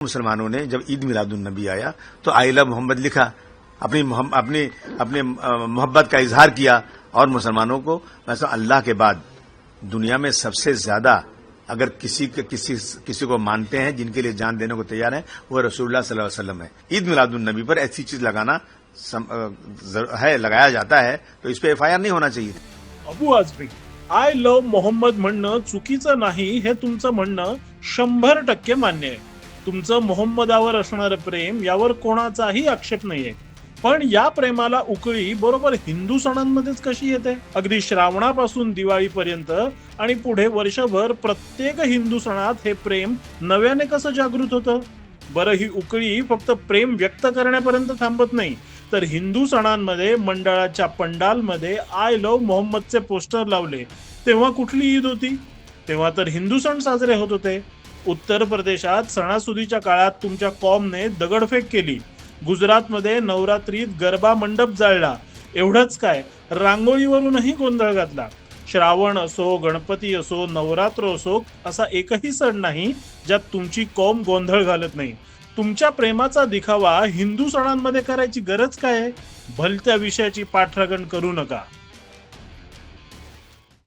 मुसलमानों ने जब ईद मिलादुन नबी आया तो आई लव मोहम्मद लिखा, अपनी मोहब्बत का इजहार किया। और मुसलमानों को वैसा अल्लाह के बाद दुनिया में सबसे ज्यादा अगर किसी को मानते हैं जिनके लिए जान देने को तैयार है वो रसूलुल्लाह सल्लल्लाहु अलैहि वसल्लम है। ईद मिलादुन नबी पर ऐसी चीज लगाना लगाया जाता है तो इस पे FIR नहीं होना चाहिए। अबू आझमी, आय लव्ह मोहम्मद म्हणणं चुकीचं नाही हे तुमचं म्हणणं 100% मान्य आहे। तुमचं मोहम्मदावर असणारं प्रेम यावर कोणाचाही आक्षेप नाहीये, पण या प्रेमाला उकळी बरोबर हिंदू सणांमध्येच कशी येते? अगदी श्रावणापासून दिवाळीपर्यंत आणि पुढे वर्षभर प्रत्येक हिंदू सणात हे प्रेम नव्याने कसं जागृत होतं? बरं, ही उकळी फक्त प्रेम व्यक्त करण्यापर्यंत थांबत नाही, तर हिंदू सणांमध्ये मंडळाच्या पंडालमध्ये आय लव्ह मोहम्मदचे पोस्टर लावले तेव्हा कुठली ईद होती? तेव्हा तर हिंदू सण साजरे होत होते। उत्तर प्रदेशात सणासुदीच्या काळात तुमच्या कॉमने दगडफेक केली, गुजरातमध्ये नवरात्रीत गरबा मंडप जाळला, एवढंच काय रांगोळीवरूनही गोंधळ घातला। श्रावण असो, गणपती असो, नवरात्र असो, असा एकही सण नाही ज्यात तुमची कॉम गोंधळ घालत नाही। तुमच्या प्रेमाचा दिखावा हिंदू सणांमध्ये करायची गरज काय आहे? भलत्या विषयाची पाठराखण करू नका।